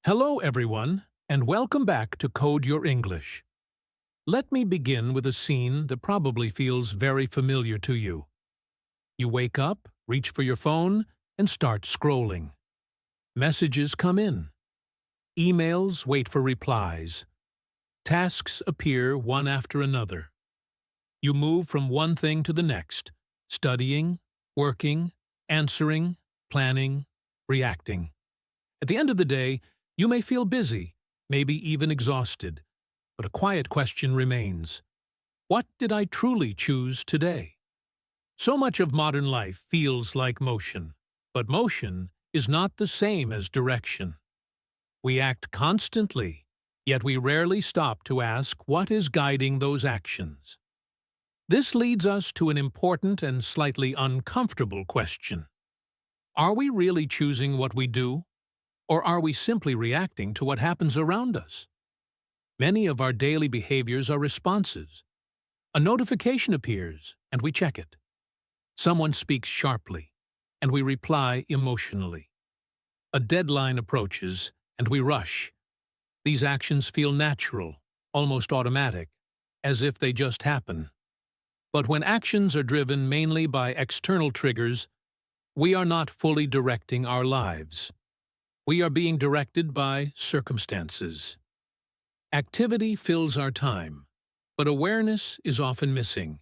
Hello, everyone, and welcome back to Code Your English. Let me begin with a scene that probably feels very familiar to you. You wake up, reach for your phone, and start scrolling. Messages come in. Emails wait for replies. Tasks appear one after another. You move from one thing to the next, studying, working, answering, planning, reacting. At the end of the day, you may feel busy, maybe even exhausted, but a quiet question remains. What did I truly choose today? So much of modern life feels like motion, but motion is not the same as direction. We act constantly, yet we rarely stop to ask what is guiding those actions. This leads us to an important and slightly uncomfortable question. Are we really choosing what we do? Or are we simply reacting to what happens around us? Many of our daily behaviors are responses. A notification appears, and we check it. Someone speaks sharply, and we reply emotionally. A deadline approaches, and we rush. These actions feel natural, almost automatic, as if they just happen. But when actions are driven mainly by external triggers, we are not fully directing our lives. We are being directed by circumstances. Activity fills our time, but awareness is often missing.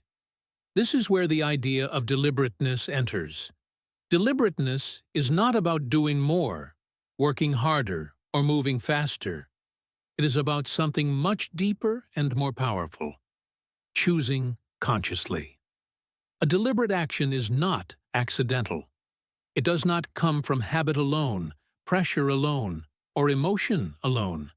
This is where the idea of deliberateness enters. Deliberateness is not about doing more, working harder, or moving faster. It is about something much deeper and more powerful: choosing consciously. A deliberate action is not accidental. It does not come from habit alone, pressure alone, or emotion alone.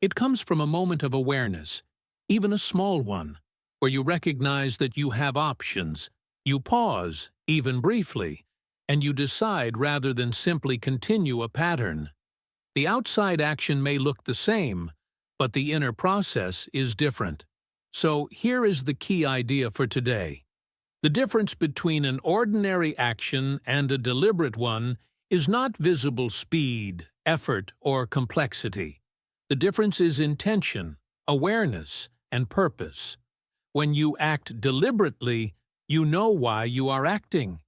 It comes from a moment of awareness, even a small one, where you recognize that you have options. You pause, even briefly, and you decide rather than simply continue a pattern. The outside action may look the same, but the inner process is different. So here is the key idea for today. The difference between an ordinary action and a deliberate one is not visible speed, effort, or complexity. The difference is intention, awareness, and purpose. When you act deliberately, you know why you are acting.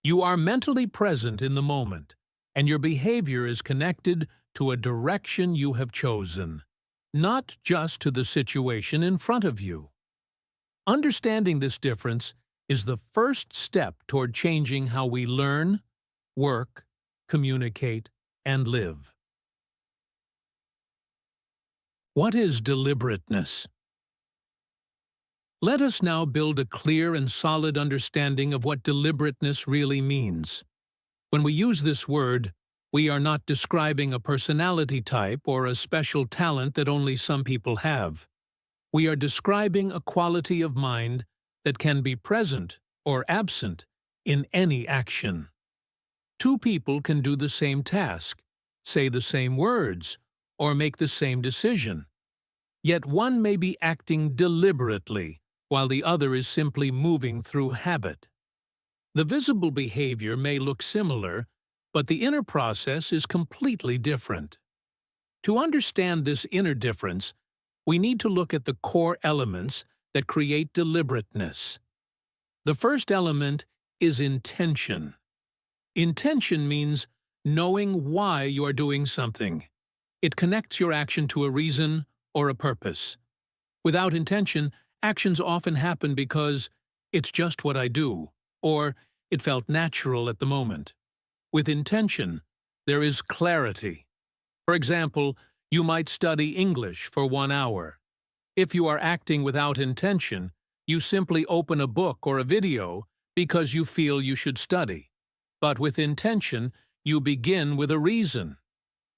You are mentally present in the moment, and your behavior is connected to a direction you have chosen, not just to the situation in front of you. Understanding this difference is the first step toward changing how we learn, work, communicate, and live. What is deliberateness? Let us now build a clear and solid understanding of what deliberateness really means. When we use this word, we are not describing a personality type or a special talent that only some people have. We are describing a quality of mind that can be present or absent in any action. Two people can do the same task, say the same words, or make the same decision. Yet one may be acting deliberately, while the other is simply moving through habit. The visible behavior may look similar, but the inner process is completely different. To understand this inner difference, we need to look at the core elements that create deliberateness. The first element is intention. Intention means knowing why you are doing something. It connects your action to a reason or a purpose. Without intention, actions often happen because it's just what I do, or it felt natural at the moment. With intention, there is clarity. For example, you might study English for 1 hour. If you are acting without intention, you simply open a book or a video because you feel you should study. But with intention, you begin with a reason.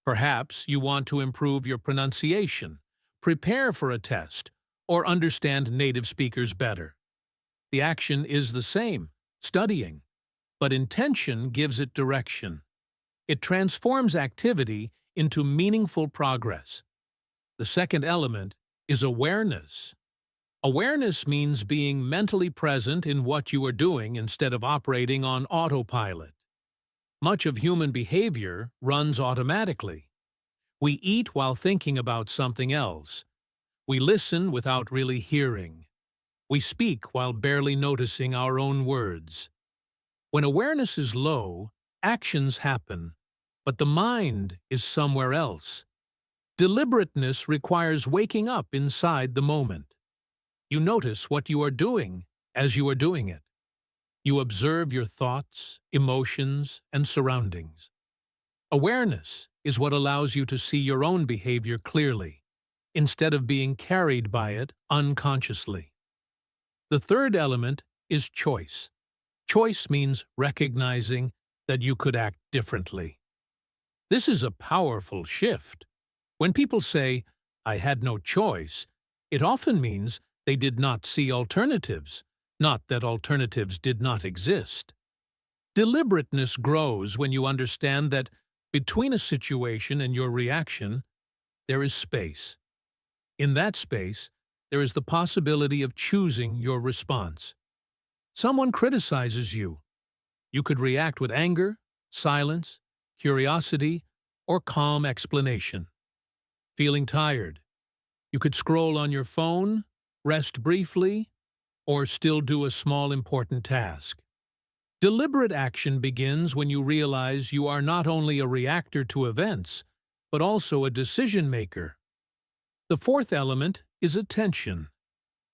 Perhaps you want to improve your pronunciation, prepare for a test, or understand native speakers better. The action is the same, studying, but intention gives it direction. It transforms activity into meaningful progress. The second element is awareness. Awareness means being mentally present in what you are doing instead of operating on autopilot. Much of human behavior runs automatically. We eat while thinking about something else. We listen without really hearing. We speak while barely noticing our own words. When awareness is low, actions happen, but the mind is somewhere else. Deliberateness requires waking up inside the moment. You notice what you are doing as you are doing it. You observe your thoughts, emotions, and surroundings. Awareness is what allows you to see your own behavior clearly, instead of being carried by it unconsciously. The third element is choice. Choice means recognizing that you could act differently. This is a powerful shift. When people say, "I had no choice," it often means they did not see alternatives, not that alternatives did not exist. Deliberateness grows when you understand that between a situation and your reaction, there is space. In that space, there is the possibility of choosing your response. Someone criticizes you. You could react with anger, silence, curiosity, or calm explanation. Feeling tired. You could scroll on your phone, rest briefly, or still do a small important task. Deliberate action begins when you realize you are not only a reactor to events, but also a decision maker. The fourth element is attention.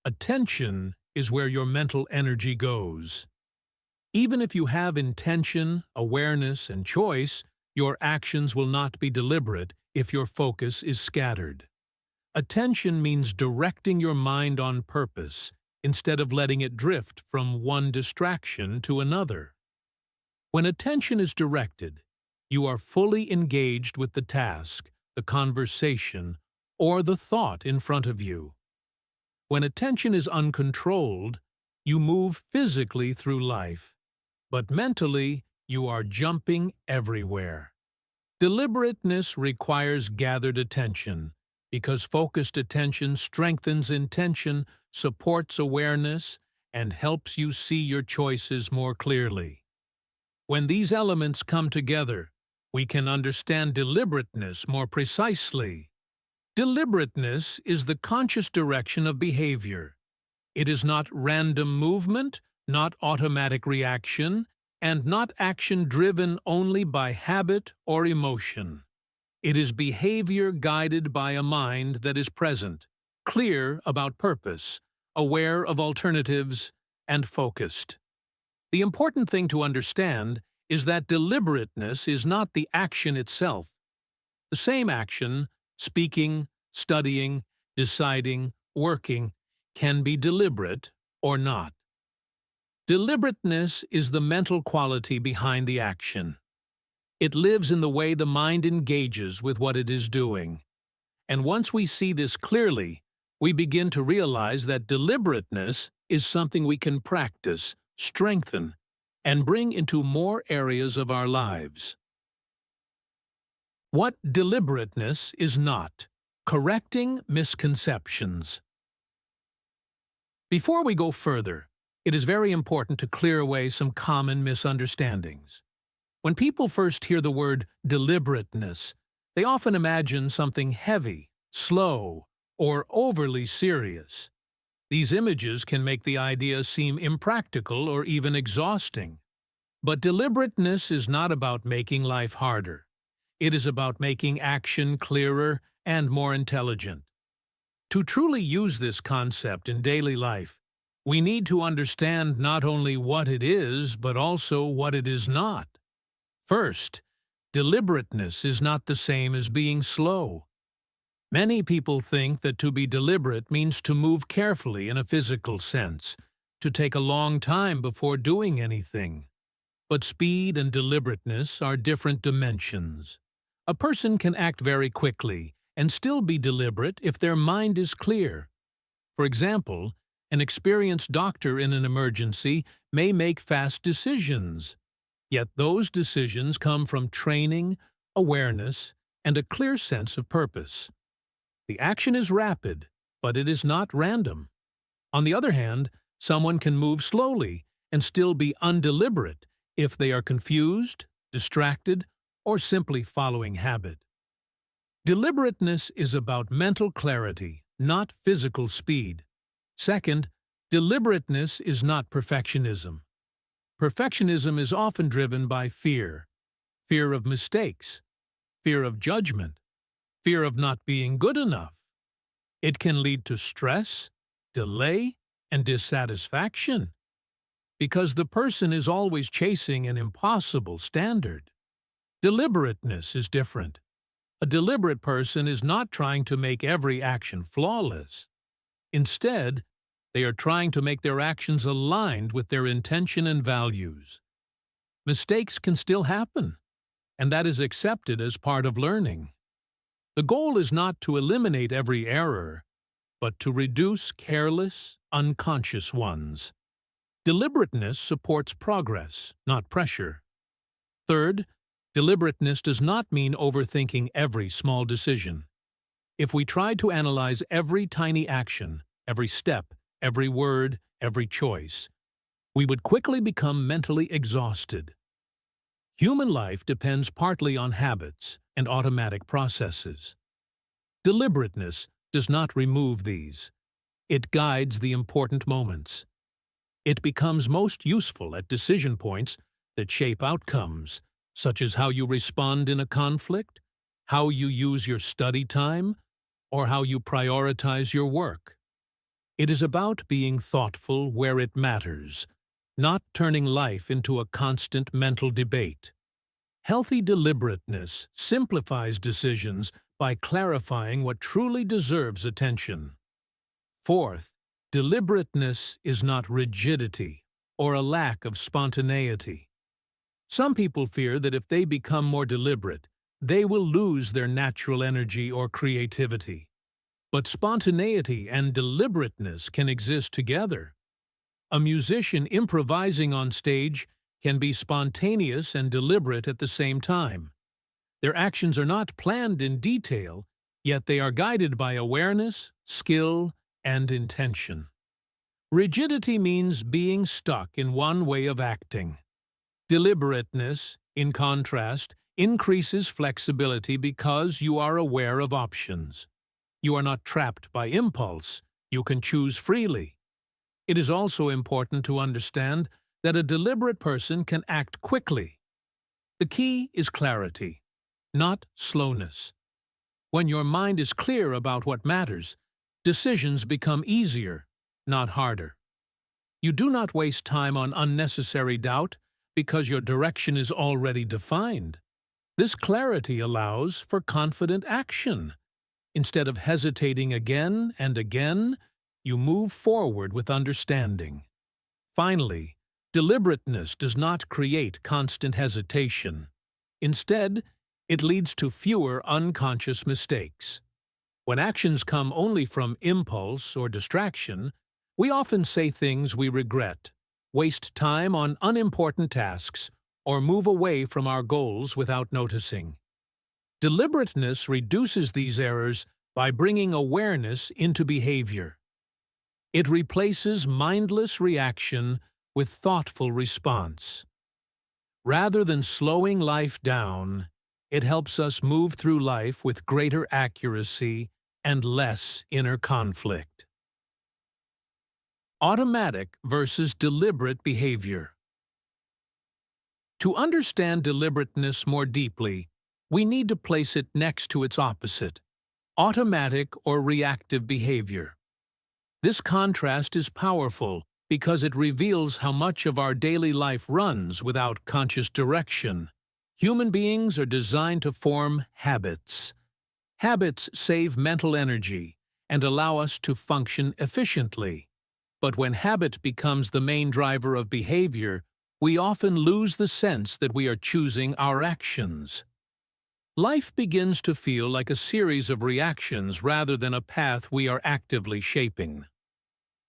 Attention is where your mental energy goes. Even if you have intention, awareness, and choice, your actions will not be deliberate if your focus is scattered. Attention means directing your mind on purpose instead of letting it drift from one distraction to another. When attention is directed, you are fully engaged with the task, the conversation, or the thought in front of you. When attention is uncontrolled, you move physically through life, but mentally you are jumping everywhere. Deliberateness requires gathered attention, because focused attention strengthens intention, supports awareness, and helps you see your choices more clearly. When these elements come together, we can understand deliberateness more precisely. Deliberateness is the conscious direction of behavior. It is not random movement, not automatic reaction, and not action driven only by habit or emotion. It is behavior guided by a mind that is present, clear about purpose, aware of alternatives, and focused. The important thing to understand is that deliberateness is not the action itself. The same action, speaking, studying, deciding, working, can be deliberate or not. Deliberateness is the mental quality behind the action. It lives in the way the mind engages with what it is doing. And once we see this clearly, we begin to realize that deliberateness is something we can practice, strengthen, and bring into more areas of our lives. What deliberateness is not: correcting misconceptions. Before we go further, it is very important to clear away some common misunderstandings. When people first hear the word deliberateness, they often imagine something heavy, slow, or overly serious. These images can make the idea seem impractical or even exhausting. But deliberateness is not about making life harder. It is about making action clearer and more intelligent. To truly use this concept in daily life, we need to understand not only what it is, but also what it is not. First, deliberateness is not the same as being slow. Many people think that to be deliberate means to move carefully in a physical sense, to take a long time before doing anything. But speed and deliberateness are different dimensions. A person can act very quickly and still be deliberate if their mind is clear. For example, an experienced doctor in an emergency may make fast decisions. Yet those decisions come from training, awareness, and a clear sense of purpose. The action is rapid, but it is not random. On the other hand, someone can move slowly and still be undeliberate if they are confused, distracted, or simply following habit. Deliberateness is about mental clarity, not physical speed. Second, deliberateness is not perfectionism. Perfectionism is often driven by fear. Fear of mistakes, fear of judgment, fear of not being good enough. It can lead to stress, delay, and dissatisfaction because the person is always chasing an impossible standard. Deliberateness is different. A deliberate person is not trying to make every action flawless. Instead, they are trying to make their actions aligned with their intention and values. Mistakes can still happen, and that is accepted as part of learning. The goal is not to eliminate every error, but to reduce careless, unconscious ones. Deliberateness supports progress, not pressure. Third, deliberateness does not mean overthinking every small decision. If we tried to analyze every tiny action, every step, every word, every choice, we would quickly become mentally exhausted. Human life depends partly on habits and automatic processes. Deliberateness does not remove these. It guides the important moments. It becomes most useful at decision points that shape outcomes, such as how you respond in a conflict, how you use your study time, or how you prioritize your work. It is about being thoughtful where it matters, not turning life into a constant mental debate. Healthy deliberateness simplifies decisions by clarifying what truly deserves attention. Fourth, deliberateness is not rigidity or a lack of spontaneity. Some people fear that if they become more deliberate, they will lose their natural energy or creativity. But spontaneity and deliberateness can exist together. A musician improvising on stage can be spontaneous and deliberate at the same time. Their actions are not planned in detail, yet they are guided by awareness, skill, and intention. Rigidity means being stuck in one way of acting. Deliberateness, in contrast, increases flexibility because you are aware of options. You are not trapped by impulse. You can choose freely. It is also important to understand that a deliberate person can act quickly. The key is clarity, not slowness. When your mind is clear about what matters, decisions become easier, not harder. You do not waste time on unnecessary doubt because your direction is already defined. This clarity allows for confident action. Instead of hesitating again and again, you move forward with understanding. Finally, deliberateness does not create constant hesitation. Instead, it leads to fewer unconscious mistakes. When actions come only from impulse or distraction, we often say things we regret, waste time on unimportant tasks, or move away from our goals without noticing. Deliberateness reduces these errors by bringing awareness into behavior. It replaces mindless reaction with thoughtful response. Rather than slowing life down, it helps us move through life with greater accuracy and less inner conflict. Automatic versus deliberate behavior. To understand deliberateness more deeply, we need to place it next to its opposite, automatic or reactive behavior. This contrast is powerful because it reveals how much of our daily life runs without conscious direction. Human beings are designed to form habits. Habits save mental energy and allow us to function efficiently. But when habit becomes the main driver of behavior, we often lose the sense that we are choosing our actions. Life begins to feel like a series of reactions rather than a path we are actively shaping.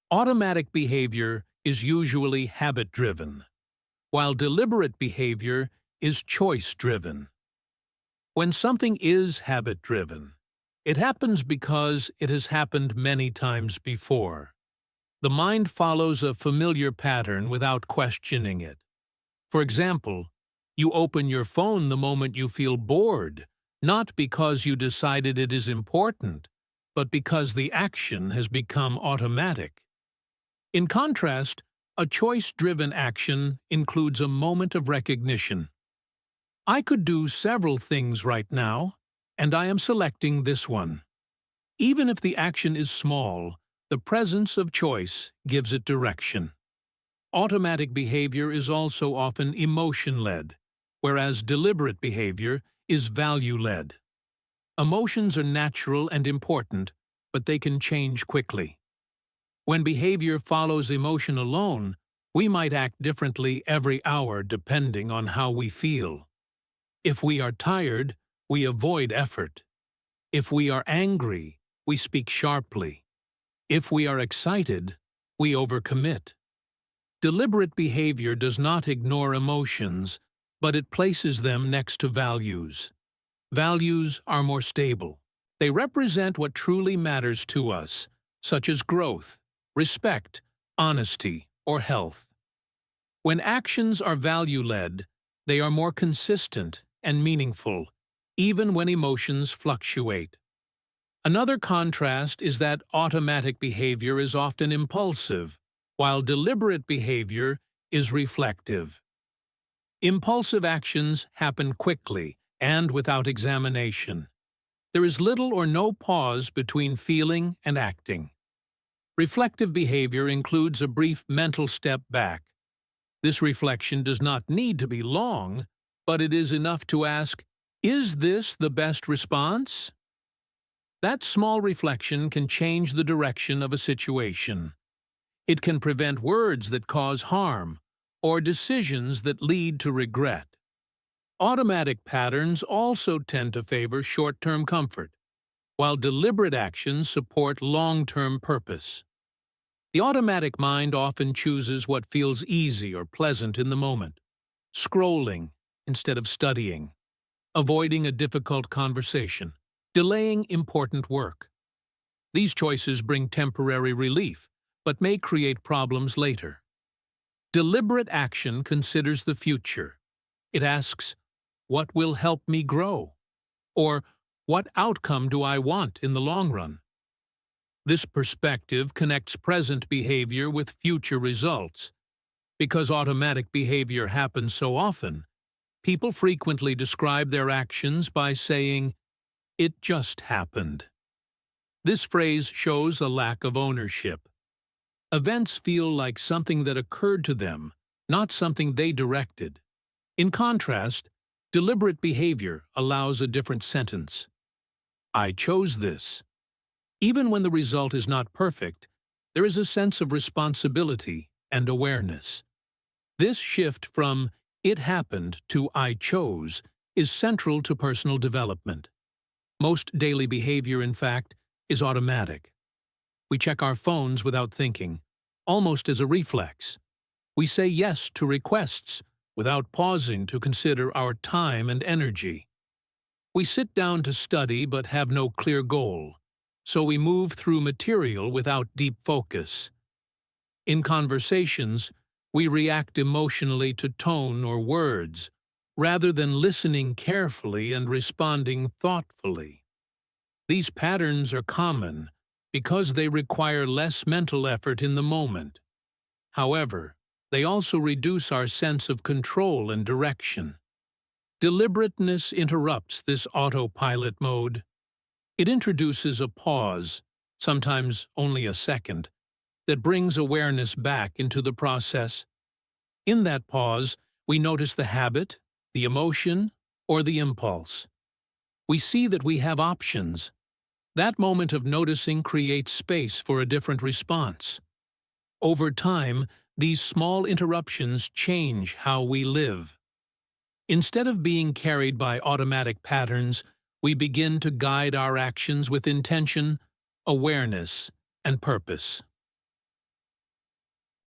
Automatic behavior is usually habit-driven, while deliberate behavior is choice-driven. When something is habit-driven, it happens because it has happened many times before. The mind follows a familiar pattern without questioning it. For example, you open your phone the moment you feel bored, not because you decided it is important, but because the action has become automatic. In contrast, a choice-driven action includes a moment of recognition. I could do several things right now, and I am selecting this one. Even if the action is small, the presence of choice gives it direction. Automatic behavior is also often emotion-led, whereas deliberate behavior is value-led. Emotions are natural and important, but they can change quickly. When behavior follows emotion alone, we might act differently every hour depending on how we feel. If we are tired, we avoid effort. If we are angry, we speak sharply. If we are excited, we overcommit. Deliberate behavior does not ignore emotions, but it places them next to values. Values are more stable. They represent what truly matters to us, such as growth, respect, honesty, or health. When actions are value-led, they are more consistent and meaningful, even when emotions fluctuate. Another contrast is that automatic behavior is often impulsive, while deliberate behavior is reflective. Impulsive actions happen quickly and without examination. There is little or no pause between feeling and acting. Reflective behavior includes a brief mental step back. This reflection does not need to be long, but it is enough to ask, "Is this the best response?" That small reflection can change the direction of a situation. It can prevent words that cause harm or decisions that lead to regret. Automatic patterns also tend to favor short-term comfort, while deliberate actions support long-term purpose. The automatic mind often chooses what feels easy or pleasant in the moment, scrolling instead of studying, avoiding a difficult conversation, delaying important work. These choices bring temporary relief, but may create problems later. Deliberate action considers the future. It asks, "What will help me grow?" Or, "What outcome do I want in the long run?" This perspective connects present behavior with future results. Because automatic behavior happens so often, people frequently describe their actions by saying, "It just happened." This phrase shows a lack of ownership. Events feel like something that occurred to them, not something they directed. In contrast, deliberate behavior allows a different sentence. "I chose this." Even when the result is not perfect, there is a sense of responsibility and awareness. This shift from "it happened" to "I chose" is central to personal development. Most daily behavior, in fact, is automatic. We check our phones without thinking, almost as a reflex. We say yes to requests without pausing to consider our time and energy. We sit down to study but have no clear goal, so we move through material without deep focus. In conversations, we react emotionally to tone or words, rather than listening carefully and responding thoughtfully. These patterns are common because they require less mental effort in the moment. However, they also reduce our sense of control and direction. Deliberateness interrupts this autopilot mode. It introduces a pause, sometimes only a second, that brings awareness back into the process. In that pause, we notice the habit, the emotion, or the impulse. We see that we have options. That moment of noticing creates space for a different response. Over time, these small interruptions change how we live. Instead of being carried by automatic patterns, we begin to guide our actions with intention, awareness, and purpose.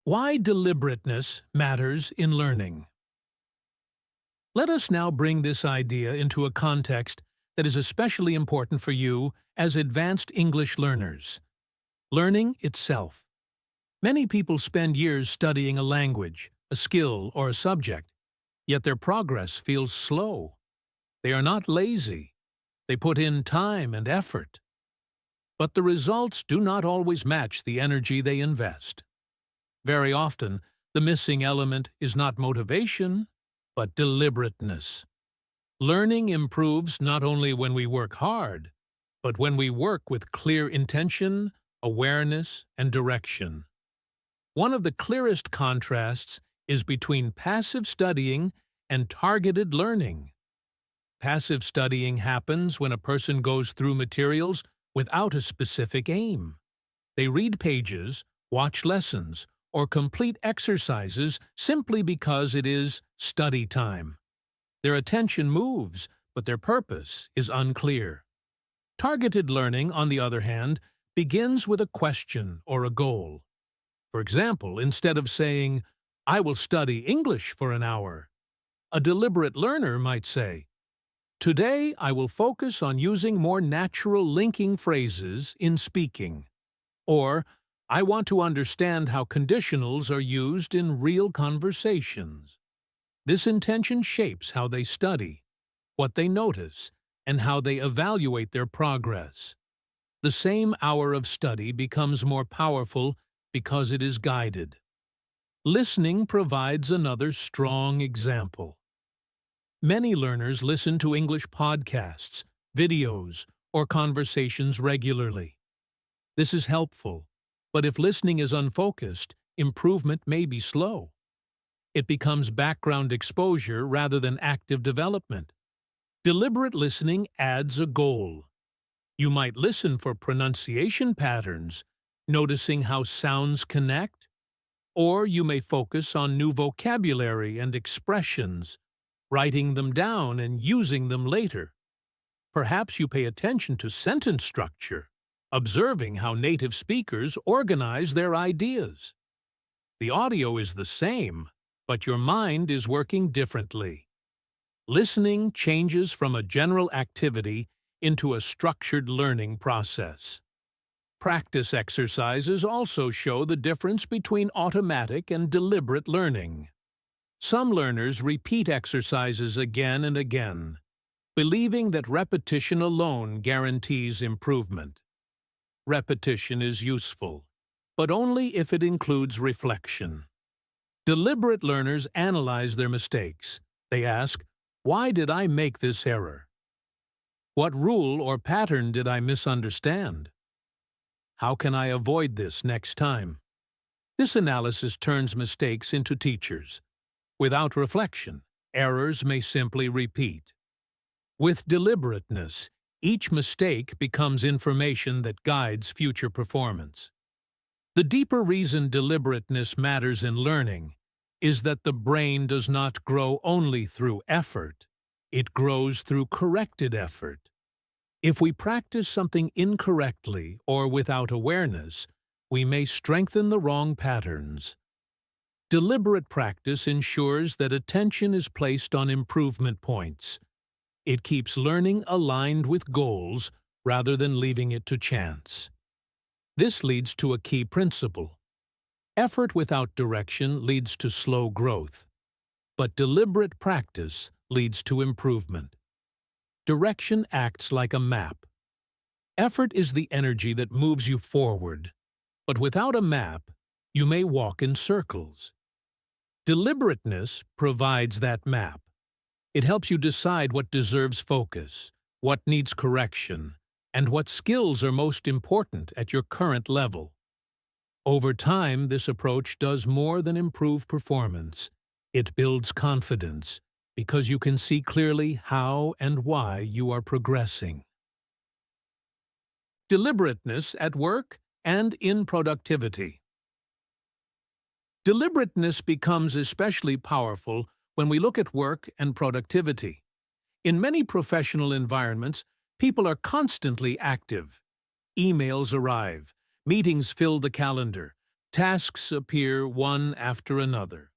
Why deliberateness matters in learning. Let us now bring this idea into a context that is especially important for you as advanced English learners: learning itself. Many people spend years studying a language, a skill, or a subject, yet their progress feels slow. They are not lazy. They put in time and effort. But the results do not always match the energy they invest. Very often, the missing element is not motivation, but deliberateness. Learning improves not only when we work hard, but when we work with clear intention, awareness, and direction. One of the clearest contrasts is between passive studying and targeted learning. Passive studying happens when a person goes through materials without a specific aim. They read pages, watch lessons, or complete exercises simply because it is study time. Their attention moves, but their purpose is unclear. Targeted learning, on the other hand, begins with a question or a goal. For example, instead of saying, "I will study English for an hour," a deliberate learner might say, "Today I will focus on using more natural linking phrases in speaking." Or, "I want to understand how conditionals are used in real conversations." This intention shapes how they study, what they notice, and how they evaluate their progress. The same hour of study becomes more powerful because it is guided. Listening provides another strong example. Many learners listen to English podcasts, videos, or conversations regularly. This is helpful, but if listening is unfocused, improvement may be slow. It becomes background exposure rather than active development. Deliberate listening adds a goal. You might listen for pronunciation patterns, noticing how sounds connect, or you may focus on new vocabulary and expressions, writing them down and using them later. Perhaps you pay attention to sentence structure, observing how native speakers organize their ideas. The audio is the same, but your mind is working differently. Listening changes from a general activity into a structured learning process. Practice exercises also show the difference between automatic and deliberate learning. Some learners repeat exercises again and again, believing that repetition alone guarantees improvement. Repetition is useful, but only if it includes reflection. Deliberate learners analyze their mistakes. They ask, "Why did I make this error? What rule or pattern did I misunderstand? How can I avoid this next time?" This analysis turns mistakes into teachers. Without reflection, errors may simply repeat. With deliberateness, each mistake becomes information that guides future performance. The deeper reason deliberateness matters in learning is that the brain does not grow only through effort, it grows through corrected effort. If we practice something incorrectly or without awareness, we may strengthen the wrong patterns. Deliberate practice ensures that attention is placed on improvement points. It keeps learning aligned with goals rather than leaving it to chance. This leads to a key principle. Effort without direction leads to slow growth, but deliberate practice leads to improvement. Direction acts like a map. Effort is the energy that moves you forward, but without a map, you may walk in circles. Deliberateness provides that map. It helps you decide what deserves focus, what needs correction, and what skills are most important at your current level. Over time, this approach does more than improve performance. It builds confidence, because you can see clearly how and why you are progressing. Deliberateness at work and in productivity. Deliberateness becomes especially powerful when we look at work and productivity. In many professional environments, people are constantly active. Emails arrive, meetings fill the calendar, tasks appear one after another.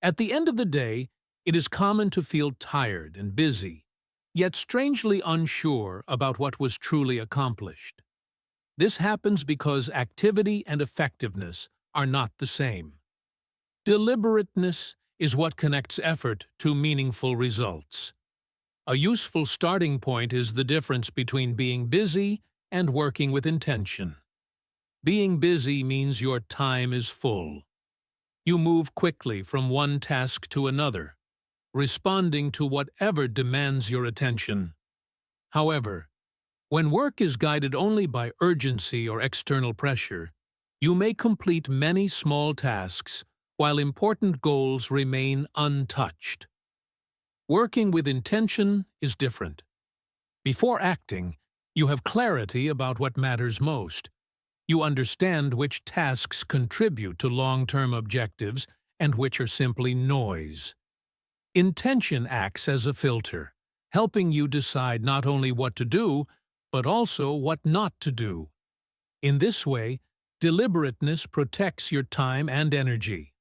At the end of the day, it is common to feel tired and busy, yet strangely unsure about what was truly accomplished. This happens because activity and effectiveness are not the same. Deliberateness is what connects effort to meaningful results. A useful starting point is the difference between being busy and working with intention. Being busy means your time is full. You move quickly from one task to another, responding to whatever demands your attention. However, when work is guided only by urgency or external pressure, you may complete many small tasks while important goals remain untouched. Working with intention is different. Before acting, you have clarity about what matters most. You understand which tasks contribute to long-term objectives and which are simply noise. Intention acts as a filter, helping you decide not only what to do, but also what not to do. In this way, deliberateness protects your time and energy.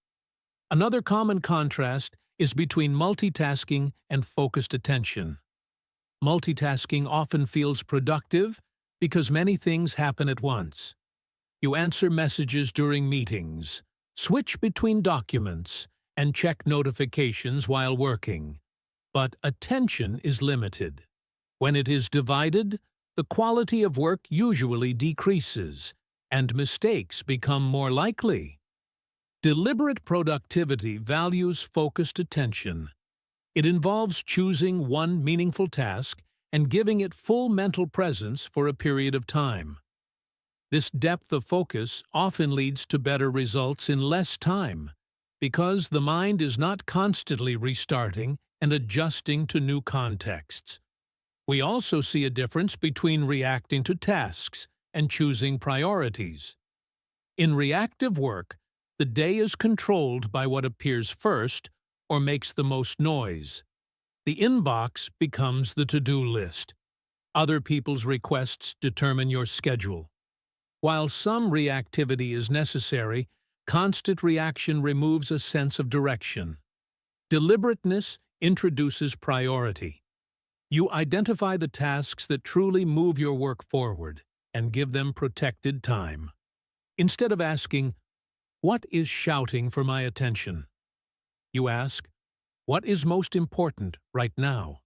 Another common contrast is between multitasking and focused attention. Multitasking often feels productive because many things happen at once. You answer messages during meetings, switch between documents, and check notifications while working. But attention is limited. When it is divided, the quality of work usually decreases, and mistakes become more likely. Deliberate productivity values focused attention. It involves choosing one meaningful task and giving it full mental presence for a period of time. This depth of focus often leads to better results in less time, because the mind is not constantly restarting and adjusting to new contexts. We also see a difference between reacting to tasks and choosing priorities. In reactive work, the day is controlled by what appears first or makes the most noise. The inbox becomes the to-do list. Other people's requests determine your schedule. While some reactivity is necessary, constant reaction removes a sense of direction. Deliberateness introduces priority. You identify the tasks that truly move your work forward and give them protected time. Instead of asking, "What is shouting for my attention?" you ask, "What is most important right now?"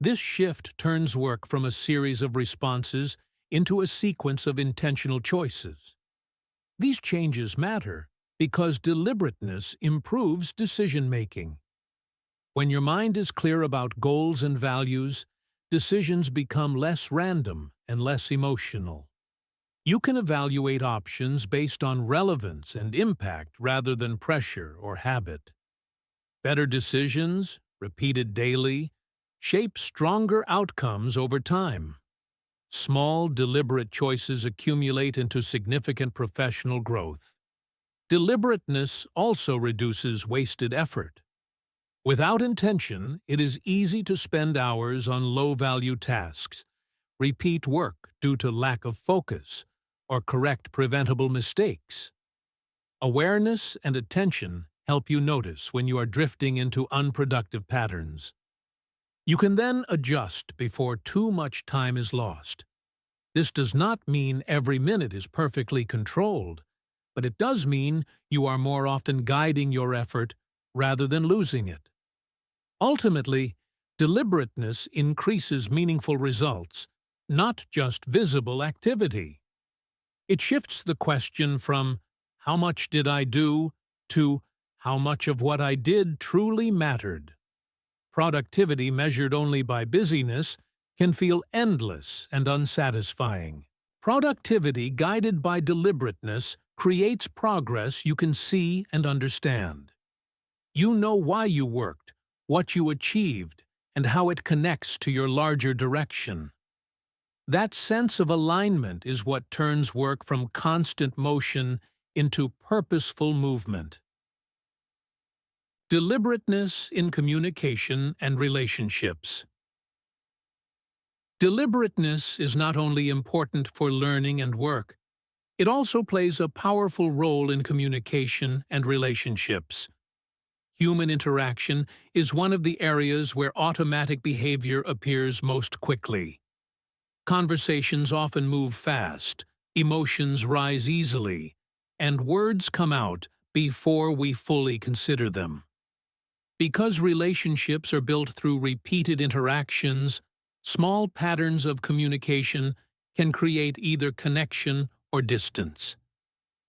This shift turns work from a series of responses into a sequence of intentional choices. These changes matter because deliberateness improves decision-making. When your mind is clear about goals and values, decisions become less random and less emotional. You can evaluate options based on relevance and impact rather than pressure or habit. Better decisions, repeated daily, shape stronger outcomes over time. Small, deliberate choices accumulate into significant professional growth. Deliberateness also reduces wasted effort. Without intention, it is easy to spend hours on low-value tasks, repeat work due to lack of focus, or correct preventable mistakes. Awareness and attention help you notice when you are drifting into unproductive patterns. You can then adjust before too much time is lost. This does not mean every minute is perfectly controlled, but it does mean you are more often guiding your effort rather than losing it. Ultimately, deliberateness increases meaningful results, not just visible activity. It shifts the question from "how much did I do" to "how much of what I did truly mattered." Productivity measured only by busyness can feel endless and unsatisfying. Productivity guided by deliberateness creates progress you can see and understand. You know why you worked, what you achieved, and how it connects to your larger direction. That sense of alignment is what turns work from constant motion into purposeful movement. Deliberateness in communication and relationships. Deliberateness is not only important for learning and work, it also plays a powerful role in communication and relationships. Human interaction is one of the areas where automatic behavior appears most quickly. Conversations often move fast, emotions rise easily, and words come out before we fully consider them. Because relationships are built through repeated interactions, small patterns of communication can create either connection or distance.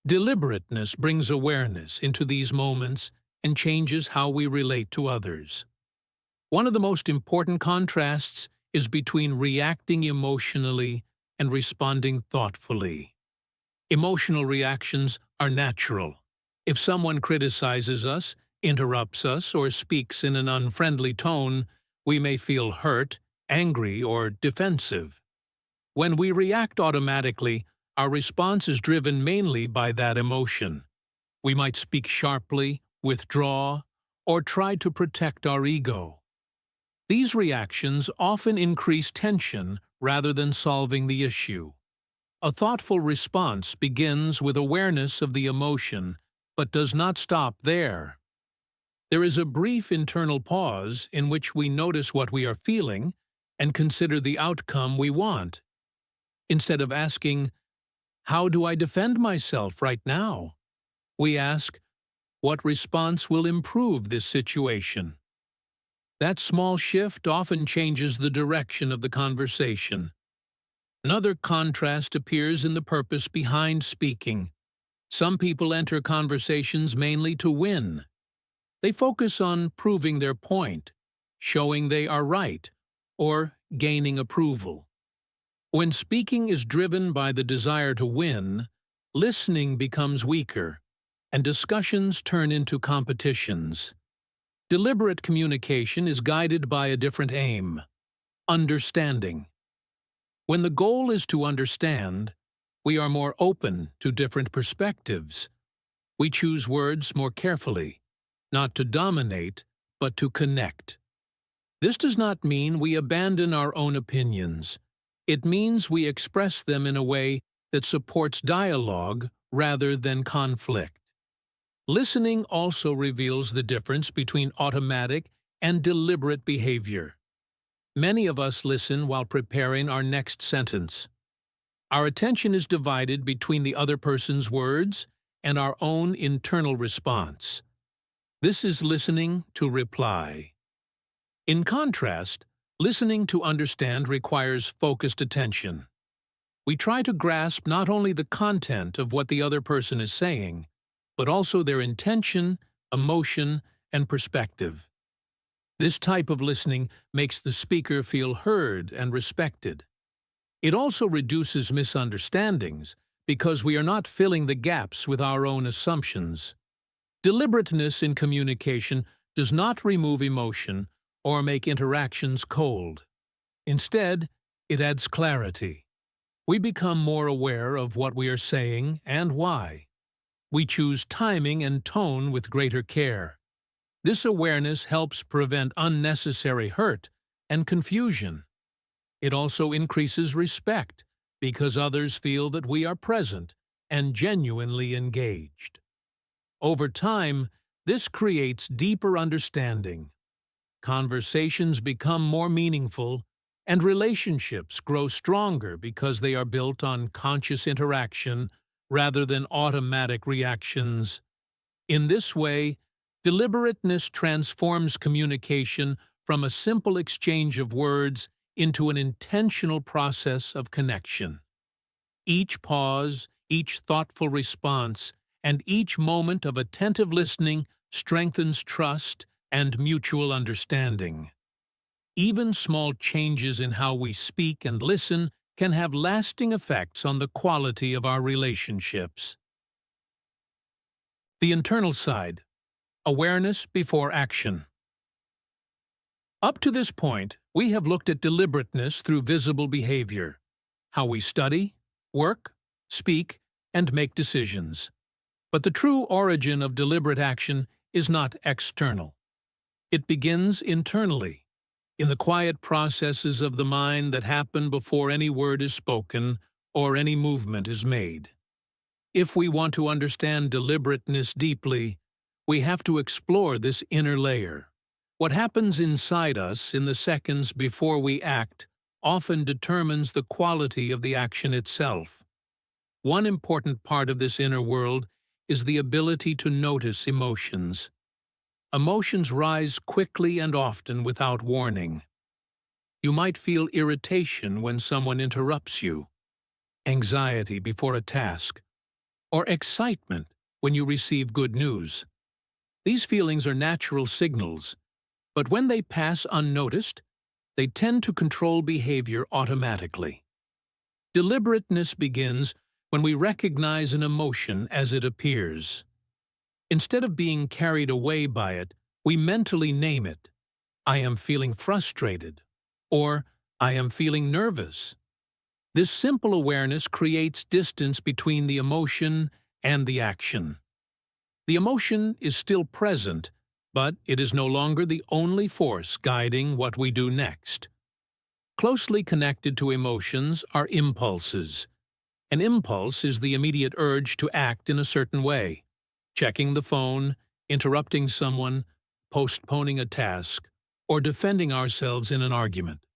Deliberateness brings awareness into these moments and changes how we relate to others. One of the most important contrasts is between reacting emotionally and responding thoughtfully. Emotional reactions are natural. If someone criticizes us, interrupts us, or speaks in an unfriendly tone, we may feel hurt, angry, or defensive. When we react automatically, our response is driven mainly by that emotion. We might speak sharply, withdraw, or try to protect our ego. These reactions often increase tension rather than solving the issue. A thoughtful response begins with awareness of the emotion, but does not stop there. There is a brief internal pause in which we notice what we are feeling and consider the outcome we want. Instead of asking, "How do I defend myself right now?" we ask, "What response will improve this situation?" That small shift often changes the direction of the conversation. Another contrast appears in the purpose behind speaking. Some people enter conversations mainly to win. They focus on proving their point, showing they are right, or gaining approval. When speaking is driven by the desire to win, listening becomes weaker, and discussions turn into competitions. Deliberate communication is guided by a different aim: understanding. When the goal is to understand, we are more open to different perspectives. We choose words more carefully, not to dominate, but to connect. This does not mean we abandon our own opinions. It means we express them in a way that supports dialogue rather than conflict. Listening also reveals the difference between automatic and deliberate behavior. Many of us listen while preparing our next sentence. Our attention is divided between the other person's words and our own internal response. This is listening to reply. In contrast, listening to understand requires focused attention. We try to grasp not only the content of what the other person is saying, but also their intention, emotion, and perspective. This type of listening makes the speaker feel heard and respected. It also reduces misunderstandings because we are not filling the gaps with our own assumptions. Deliberateness in communication does not remove emotion or make interactions cold. Instead, it adds clarity. We become more aware of what we are saying and why. We choose timing and tone with greater care. This awareness helps prevent unnecessary hurt and confusion. It also increases respect because others feel that we are present and genuinely engaged. Over time, this creates deeper understanding. Conversations become more meaningful, and relationships grow stronger because they are built on conscious interaction rather than automatic reactions. In this way, deliberateness transforms communication from a simple exchange of words into an intentional process of connection. Each pause, each thoughtful response, and each moment of attentive listening strengthens trust and mutual understanding. Even small changes in how we speak and listen can have lasting effects on the quality of our relationships. The internal side: awareness before action. Up to this point, we have looked at deliberateness through visible behavior, how we study, work, speak, and make decisions. But the true origin of deliberate action is not external. It begins internally, in the quiet processes of the mind that happen before any word is spoken or any movement is made. If we want to understand deliberateness deeply, we have to explore this inner layer. What happens inside us in the seconds before we act often determines the quality of the action itself. One important part of this inner world is the ability to notice emotions. Emotions rise quickly and often without warning. You might feel irritation when someone interrupts you, anxiety before a task, or excitement when you receive good news. These feelings are natural signals, but when they pass unnoticed, they tend to control behavior automatically. Deliberateness begins when we recognize an emotion as it appears. Instead of being carried away by it, we mentally name it. I am feeling frustrated, or I am feeling nervous. This simple awareness creates distance between the emotion and the action. The emotion is still present, but it is no longer the only force guiding what we do next. Closely connected to emotions are impulses. An impulse is the immediate urge to act in a certain way. Checking the phone, interrupting someone, postponing a task, or defending ourselves in an argument.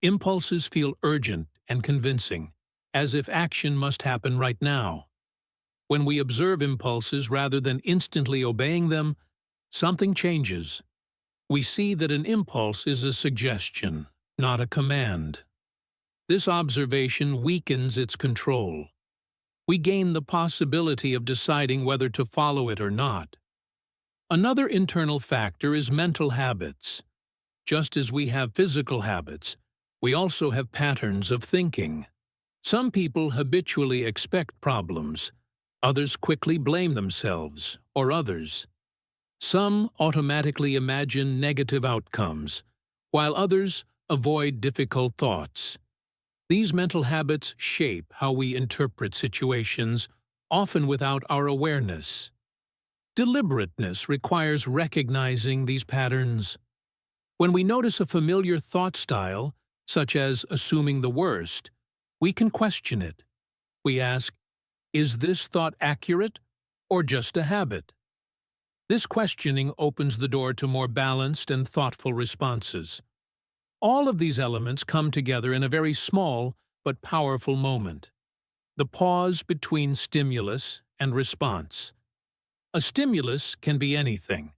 Impulses feel urgent and convincing, as if action must happen right now. When we observe impulses rather than instantly obeying them, something changes. We see that an impulse is a suggestion, not a command. This observation weakens its control. We gain the possibility of deciding whether to follow it or not. Another internal factor is mental habits. Just as we have physical habits, we also have patterns of thinking. Some people habitually expect problems. Others quickly blame themselves or others. Some automatically imagine negative outcomes, while others avoid difficult thoughts. These mental habits shape how we interpret situations, often without our awareness. Deliberateness requires recognizing these patterns. When we notice a familiar thought style, such as assuming the worst, we can question it. We ask, is this thought accurate or just a habit? This questioning opens the door to more balanced and thoughtful responses. All of these elements come together in a very small but powerful moment. The pause between stimulus and response. A stimulus can be anything: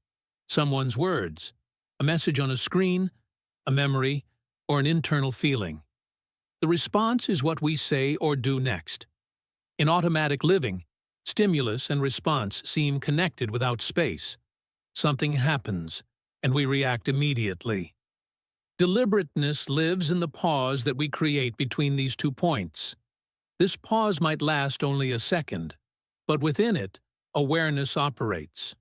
someone's words, a message on a screen, a memory, or an internal feeling. The response is what we say or do next. In automatic living, stimulus and response seem connected without space. Something happens, and we react immediately. Deliberateness lives in the pause that we create between these 2 points. This pause might last only a second, but within it, awareness operates.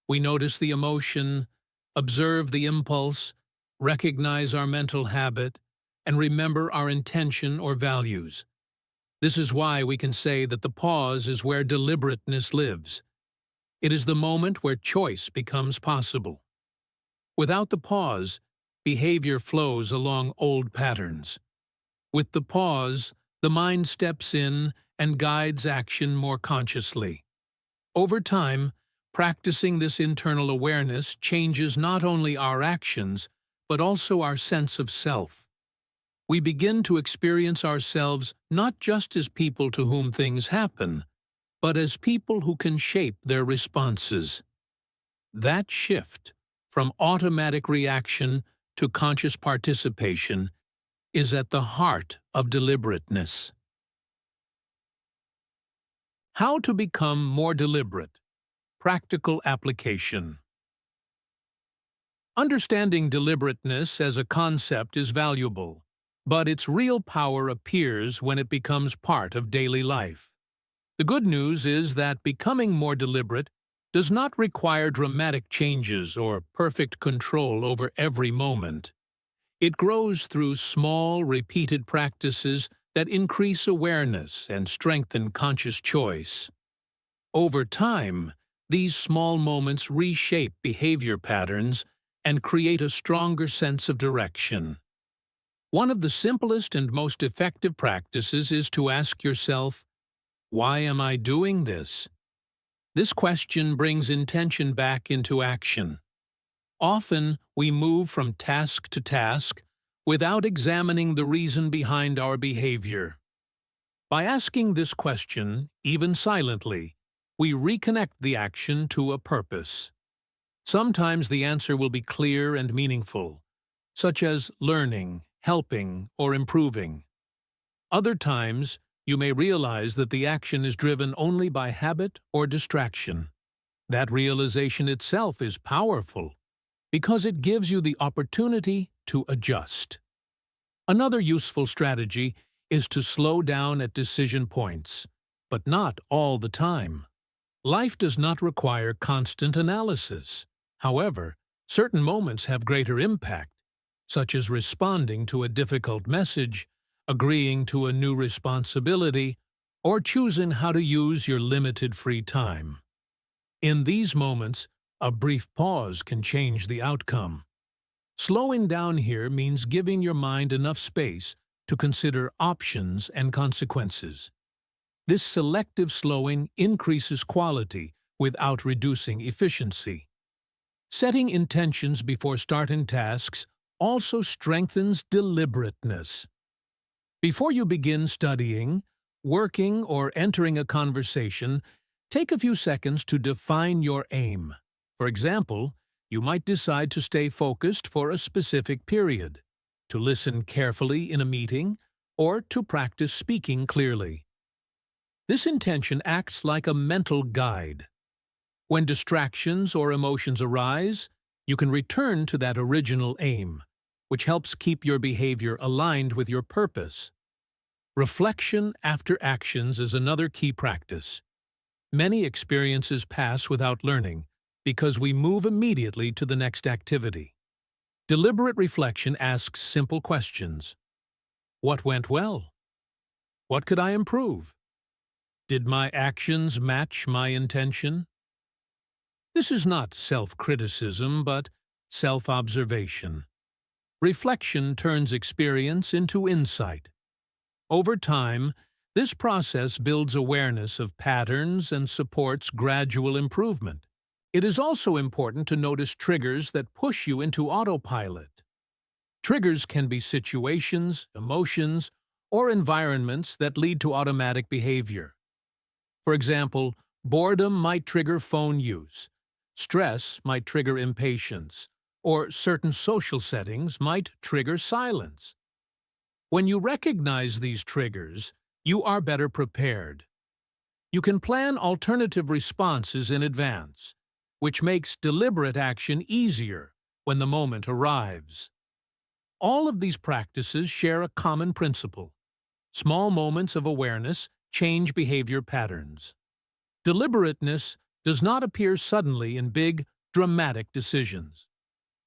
We notice the emotion, observe the impulse, recognize our mental habit, and remember our intention or values. This is why we can say that the pause is where deliberateness lives. It is the moment where choice becomes possible. Without the pause, behavior flows along old patterns. With the pause, the mind steps in and guides action more consciously. Over time, practicing this internal awareness changes not only our actions, but also our sense of self. We begin to experience ourselves not just as people to whom things happen, but as people who can shape their responses. That shift from automatic reaction to conscious participation is at the heart of deliberateness. How to become more deliberate. Practical application. Understanding deliberateness as a concept is valuable, but its real power appears when it becomes part of daily life. The good news is that becoming more deliberate does not require dramatic changes or perfect control over every moment. It grows through small, repeated practices that increase awareness and strengthen conscious choice. Over time, these small moments reshape behavior patterns and create a stronger sense of direction. One of the simplest and most effective practices is to ask yourself, why am I doing this? This question brings intention back into action. Often, we move from task to task without examining the reason behind our behavior. By asking this question, even silently, we reconnect the action to a purpose. Sometimes the answer will be clear and meaningful, such as learning, helping, or improving. Other times, you may realize that the action is driven only by habit or distraction. That realization itself is powerful because it gives you the opportunity to adjust. Another useful strategy is to slow down at decision points, but not all the time. Life does not require constant analysis. However, certain moments have greater impact, such as responding to a difficult message, agreeing to a new responsibility, or choosing how to use your limited free time. In these moments, a brief pause can change the outcome. Slowing down here means giving your mind enough space to consider options and consequences. This selective slowing increases quality without reducing efficiency. Setting intentions before starting tasks also strengthens deliberateness. Before you begin studying, working, or entering a conversation, take a few seconds to define your aim. For example, you might decide to stay focused for a specific period, to listen carefully in a meeting, or to practice speaking clearly. This intention acts like a mental guide. When distractions or emotions arise, you can return to that original aim, which helps keep your behavior aligned with your purpose. Reflection after actions is another key practice. Many experiences pass without learning because we move immediately to the next activity. Deliberate reflection asks simple questions. What went well? What could I improve? Did my actions match my intention? This is not self-criticism, but self-observation. Reflection turns experience into insight. Over time, this process builds awareness of patterns and supports gradual improvement. It is also important to notice triggers that push you into autopilot. Triggers can be situations, emotions, or environments that lead to automatic behavior. For example, boredom might trigger phone use, stress might trigger impatience, or certain social settings might trigger silence. When you recognize these triggers, you are better prepared. You can plan alternative responses in advance, which makes deliberate action easier when the moment arrives. All of these practices share a common principle. Small moments of awareness change behavior patterns. Deliberateness does not appear suddenly in big, dramatic decisions.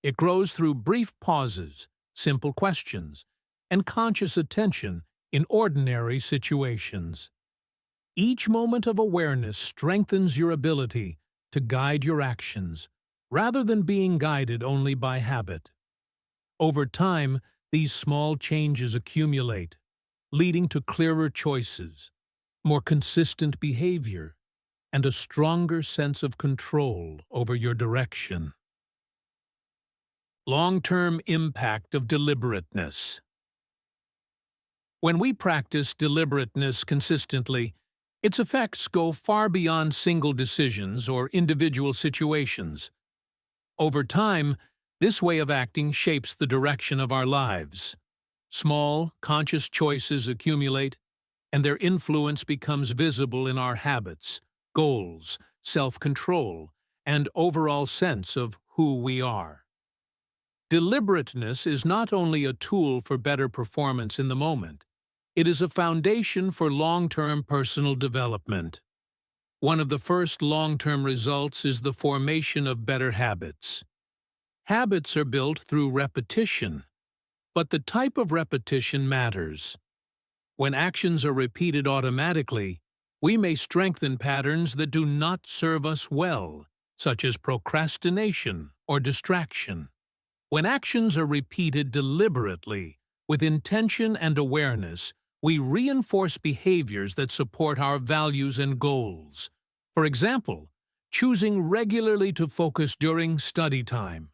It grows through brief pauses, simple questions, and conscious attention in ordinary situations. Each moment of awareness strengthens your ability to guide your actions, rather than being guided only by habit. Over time, these small changes accumulate, leading to clearer choices, more consistent behavior, and a stronger sense of control over your direction. Long-term impact of deliberateness. When we practice deliberateness consistently, its effects go far beyond single decisions or individual situations. Over time, this way of acting shapes the direction of our lives. Small, conscious choices accumulate, and their influence becomes visible in our habits, goals, self-control, and overall sense of who we are. Deliberateness is not only a tool for better performance in the moment, it is a foundation for long-term personal development. One of the first long-term results is the formation of better habits. Habits are built through repetition, but the type of repetition matters. When actions are repeated automatically, we may strengthen patterns that do not serve us well, such as procrastination or distraction. When actions are repeated deliberately, with intention and awareness, we reinforce behaviors that support our values and goals. For example, choosing regularly to focus during study time,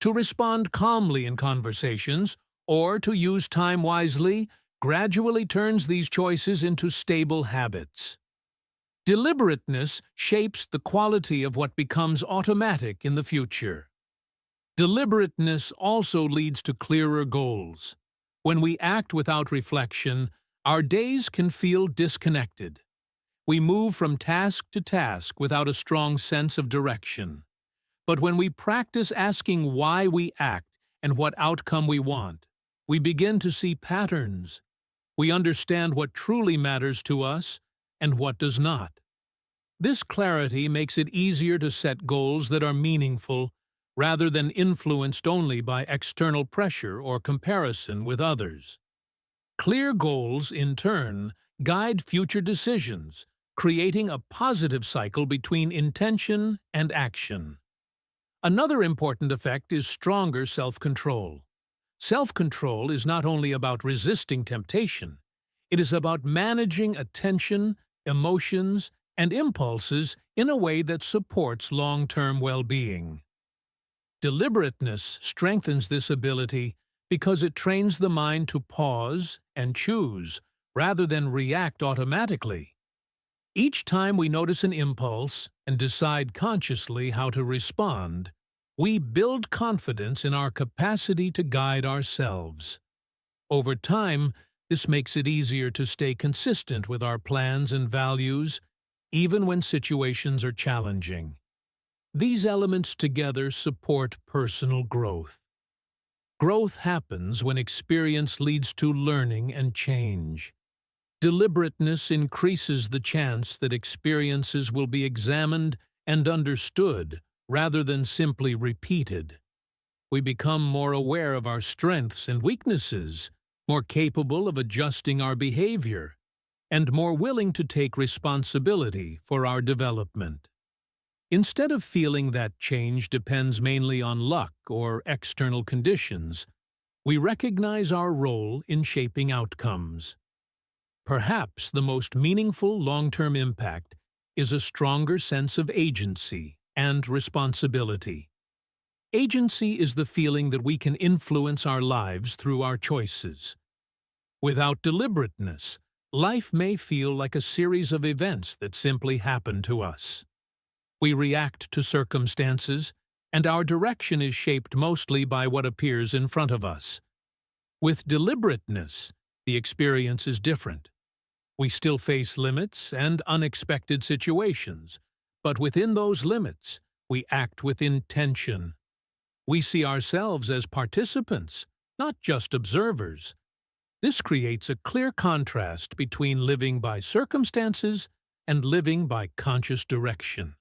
to respond calmly in conversations, or to use time wisely gradually turns these choices into stable habits. Deliberateness shapes the quality of what becomes automatic in the future. Deliberateness also leads to clearer goals. When we act without reflection, our days can feel disconnected. We move from task to task without a strong sense of direction. But when we practice asking why we act and what outcome we want, we begin to see patterns. We understand what truly matters to us and what does not. This clarity makes it easier to set goals that are meaningful rather than influenced only by external pressure or comparison with others. Clear goals, in turn, guide future decisions, creating a positive cycle between intention and action. Another important effect is stronger self-control. Self-control is not only about resisting temptation, it is about managing attention, emotions, and impulses in a way that supports long-term well-being. Deliberateness strengthens this ability because it trains the mind to pause and choose rather than react automatically. Each time we notice an impulse and decide consciously how to respond, we build confidence in our capacity to guide ourselves. Over time, this makes it easier to stay consistent with our plans and values, even when situations are challenging. These elements together support personal growth. Growth happens when experience leads to learning and change. Deliberateness increases the chance that experiences will be examined and understood rather than simply repeated. We become more aware of our strengths and weaknesses, more capable of adjusting our behavior, and more willing to take responsibility for our development. Instead of feeling that change depends mainly on luck or external conditions, we recognize our role in shaping outcomes. Perhaps the most meaningful long-term impact is a stronger sense of agency and responsibility. Agency is the feeling that we can influence our lives through our choices. Without deliberateness, life may feel like a series of events that simply happen to us. We react to circumstances, and our direction is shaped mostly by what appears in front of us. With deliberateness, the experience is different. We still face limits and unexpected situations, but within those limits, we act with intention. We see ourselves as participants, not just observers. This creates a clear contrast between living by circumstances and living by conscious direction.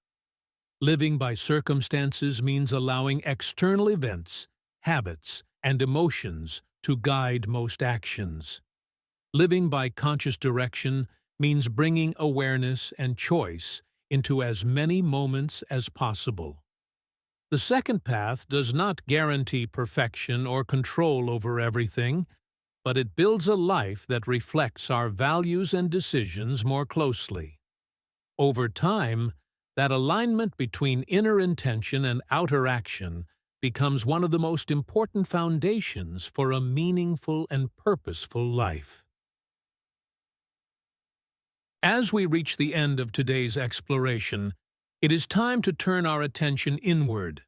Living by circumstances means allowing external events, habits, and emotions to guide most actions. Living by conscious direction means bringing awareness and choice into as many moments as possible. The second path does not guarantee perfection or control over everything, but it builds a life that reflects our values and decisions more closely. Over time, that alignment between inner intention and outer action becomes one of the most important foundations for a meaningful and purposeful life. As we reach the end of today's exploration, it is time to turn our attention inward.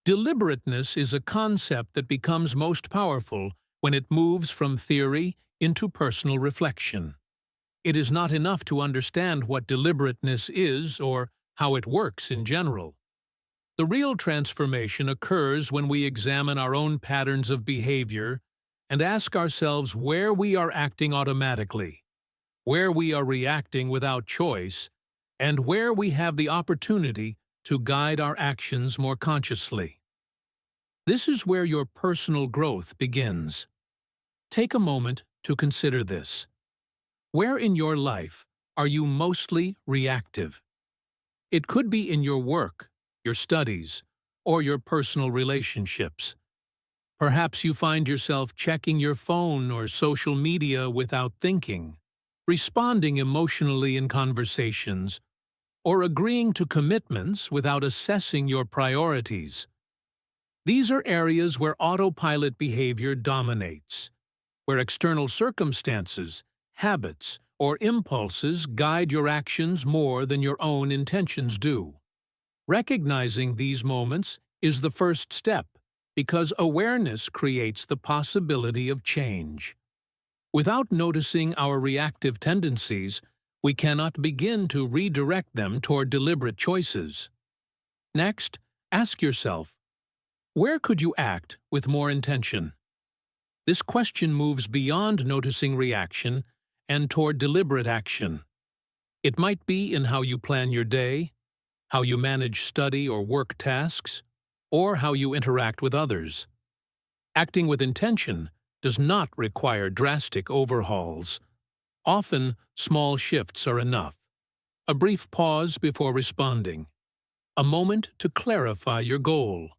Deliberateness is a concept that becomes most powerful when it moves from theory into personal reflection. It is not enough to understand what deliberateness is or how it works in general. The real transformation occurs when we examine our own patterns of behavior and ask ourselves where we are acting automatically, where we are reacting without choice, and where we have the opportunity to guide our actions more consciously. This is where your personal growth begins. Take a moment to consider this. Where in your life are you mostly reactive? It could be in your work, your studies, or your personal relationships. Perhaps you find yourself checking your phone or social media without thinking, responding emotionally in conversations, or agreeing to commitments without assessing your priorities. These are areas where autopilot behavior dominates, where external circumstances, habits, or impulses guide your actions more than your own intentions do. Recognizing these moments is the first step, because awareness creates the possibility of change. Without noticing our reactive tendencies, we cannot begin to redirect them toward deliberate choices. Next, ask yourself, where could you act with more intention? This question moves beyond noticing reaction and toward deliberate action. It might be in how you plan your day, how you manage study or work tasks, or how you interact with others. Acting with intention does not require drastic overhauls. Often, small shifts are enough. A brief pause before responding, a moment to clarify your goal,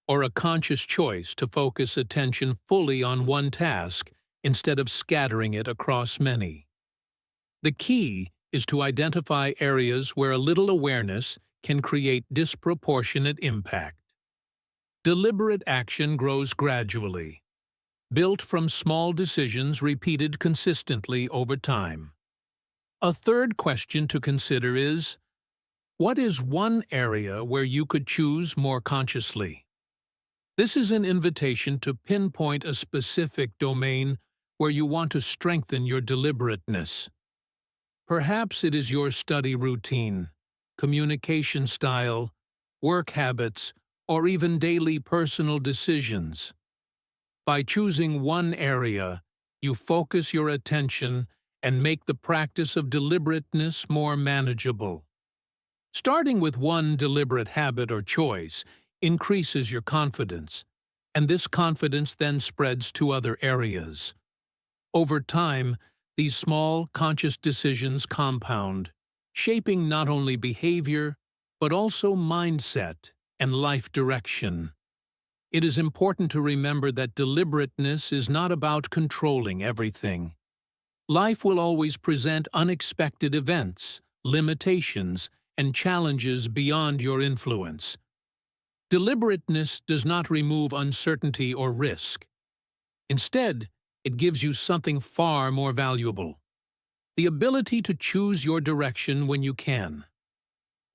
or a conscious choice to focus attention fully on one task instead of scattering it across many. The key is to identify areas where a little awareness can create disproportionate impact. Deliberate action grows gradually, built from small decisions repeated consistently over time. A third question to consider is, what is one area where you could choose more consciously? This is an invitation to pinpoint a specific domain where you want to strengthen your deliberateness. Perhaps it is your study routine, communication style, work habits, or even daily personal decisions. By choosing one area, you focus your attention and make the practice of deliberateness more manageable. Starting with one deliberate habit or choice increases your confidence, and this confidence then spreads to other areas. Over time, these small, conscious decisions compound, shaping not only behavior, but also mindset and life direction. It is important to remember that deliberateness is not about controlling everything. Life will always present unexpected events, limitations, and challenges beyond your influence. Deliberateness does not remove uncertainty or risk. Instead, it gives you something far more valuable: the ability to choose your direction when you can.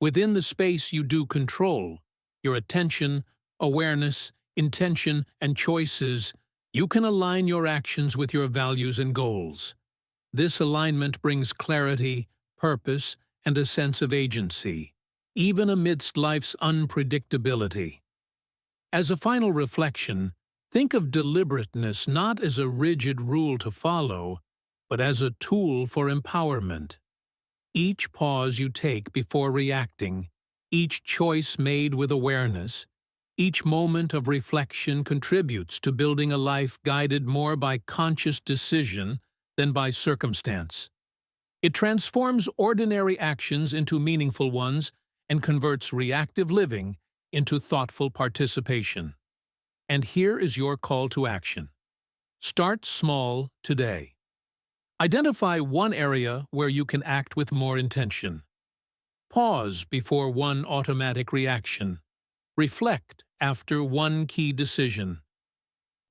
Within the space you do control, your attention, awareness, intention, and choices, you can align your actions with your values and goals. This alignment brings clarity, purpose, and a sense of agency, even amidst life's unpredictability. As a final reflection, think of deliberateness not as a rigid rule to follow, but as a tool for empowerment. Each pause you take before reacting, each choice made with awareness, each moment of reflection contributes to building a life guided more by conscious decision than by circumstance. It transforms ordinary actions into meaningful ones and converts reactive living into thoughtful participation. And here is your call to action. Start small today. Identify one area where you can act with more intention. Pause before one automatic reaction. Reflect after one key decision.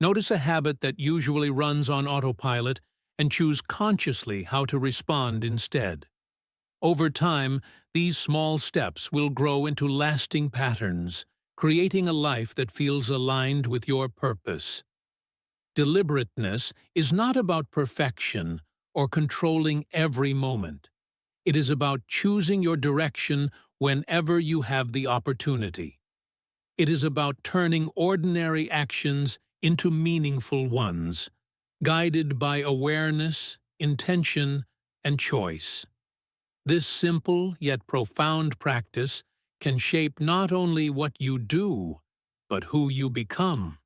Notice a habit that usually runs on autopilot and choose consciously how to respond instead. Over time, these small steps will grow into lasting patterns, creating a life that feels aligned with your purpose. Deliberateness is not about perfection or controlling every moment. It is about choosing your direction whenever you have the opportunity. It is about turning ordinary actions into meaningful ones, guided by awareness, intention, and choice. This simple yet profound practice can shape not only what you do, but who you become.